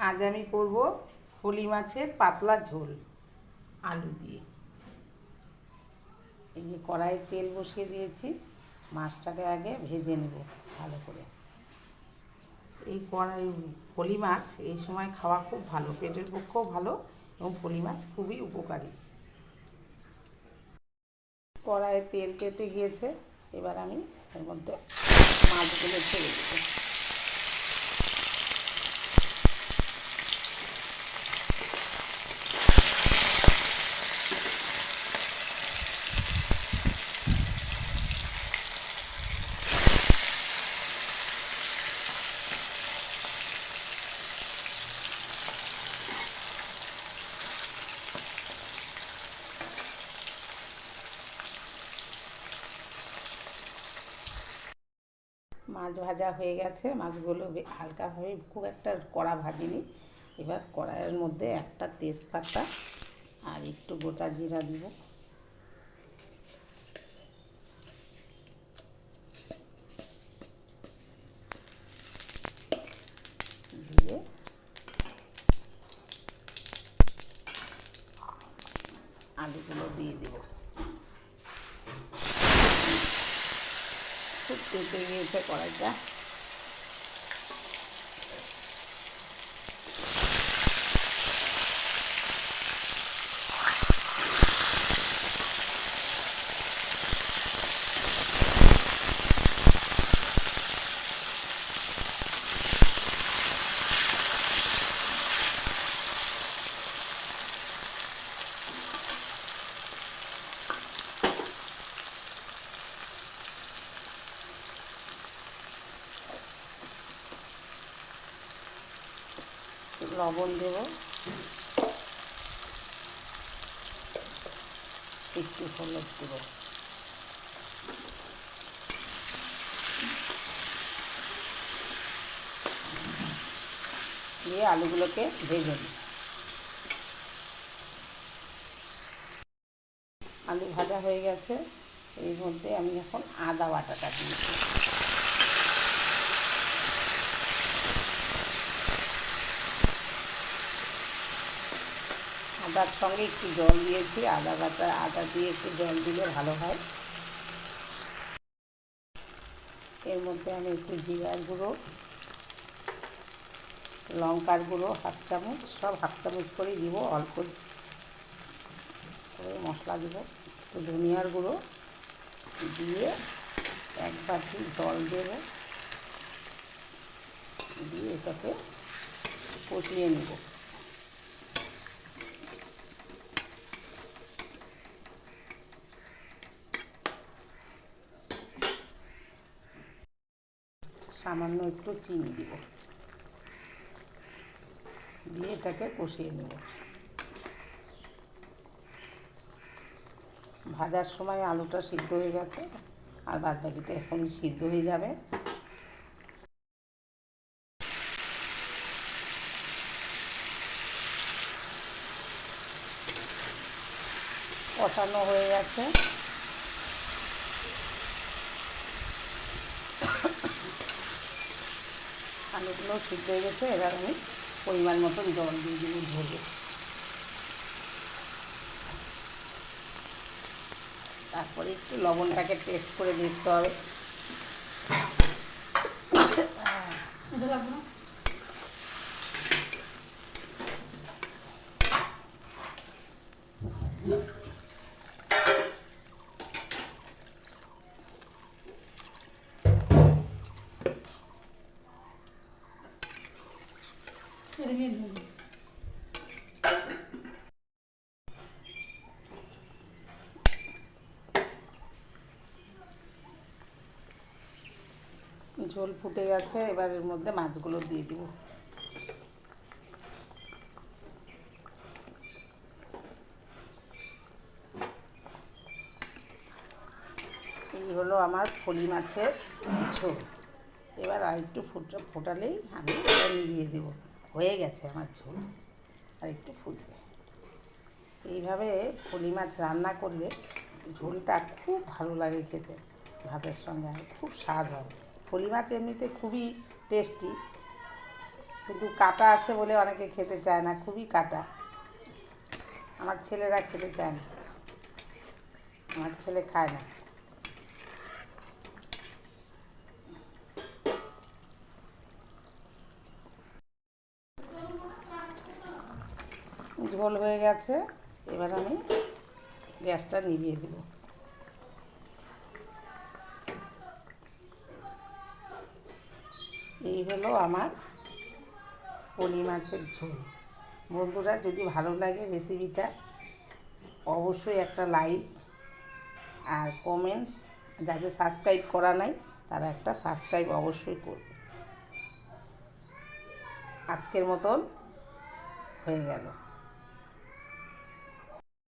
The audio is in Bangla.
আজ আমি করব ফলি মাছের পাতলা ঝোল আলু দিয়ে। এই যে কড়াইয়ে তেল বসিয়ে দিয়েছি, মাছটাকে আগে ভেজে নেব ভালো করে। এই ফলি মাছ এই সময় খাওয়া খুব ভালো, পেটের পক্ষেও ভালো এবং ফলি মাছ খুবই উপকারী। কড়াইয়ে তেল কেটে গিয়েছে, এবার আমি এর মধ্যে মাছগুলো ছেড়ে দেবো। মাছ ভাজা হয়ে গেছে, মাছগুলো হালকাভাবে, খুব একটা কড়া ভাজিনি। এবার কড়াইয়ের মধ্যে একটা তেজপাতা আর একটু গোটা জিরা দিব। দিয়ে আলুগুলো দিয়ে দেব। খুব তেতে গিয়েছে কড়াইটা। লবণ দেব, একটু হলুদ দেব, দিয়ে আলুগুলোকে ভেজে নিই। আলু ভাজা হয়ে গেছে, এর মধ্যে আমি এখন আদা বাটাটা দিয়েছি। আদার সঙ্গে একটু জল দিয়েছি, আদা দিয়ে একটু জল দিলে ভালো হয়। এর মধ্যে আমি একটু জিরার গুঁড়ো, লঙ্কার গুঁড়ো হাফ চামচ, সব হাফ চামচ করেই দিব, অল্প করে মশলা দিব, একটু ধনিয়ার গুঁড়ো দিয়ে এক বাটি জল দেব, দিয়ে এটাকে কষিয়ে নেব। সামান্য একটু চিনি দিব, দিয়ে এটাকে কষিয়ে নেব। ভাজার সময় আলুটা সিদ্ধ হয়ে গেছে, আর বাদ বাকিটা এখন সিদ্ধ হয়ে যাবে। কষানো হয়ে গেছে, আলুগুলো সিদ্ধ হয়ে গেছে। এবার আমি পরিমাণ মতন জল দিয়ে দিব ঝোলে। তারপরে একটু লবণটাকে টেস্ট করে দেখতে হবে। ঝোল ফুটে গেছে, এবার এর মধ্যে মাছগুলো দিয়ে দিব। এই হলো আমার ফলি মাছের ঝোল। এবার আর একটু ফোটালেই আমি নিভিয়ে দেবো। হয়ে গেছে আমার ঝোল, আর একটু ফুটবে। এইভাবে ফলি মাছ রান্না করলে ঝোলটা খুব ভালো লাগে খেতে, ভাতের সঙ্গে খুব স্বাদ হয়। ফলি মাছ এমনিতে খুবই টেস্টি, কিন্তু কাটা আছে বলে অনেকে খেতে চায় না, খুবই কাটা। আমার ছেলেরা খেতে চায় না, আমার ছেলে খায় না। ঝোল হয়ে গেছে, এবার আমি গ্যাসটা নিভিয়ে দেব। এই হলো আমার পলি মাছের ঝোল। বন্ধুরা, যদি ভালো লাগে রেসিপিটা অবশ্যই একটা লাইক আর কমেন্টস, যাদের সাবস্ক্রাইব করা নাই তারা একটা সাবস্ক্রাইব অবশ্যই করবে। আজকের মতন হয়ে গেল।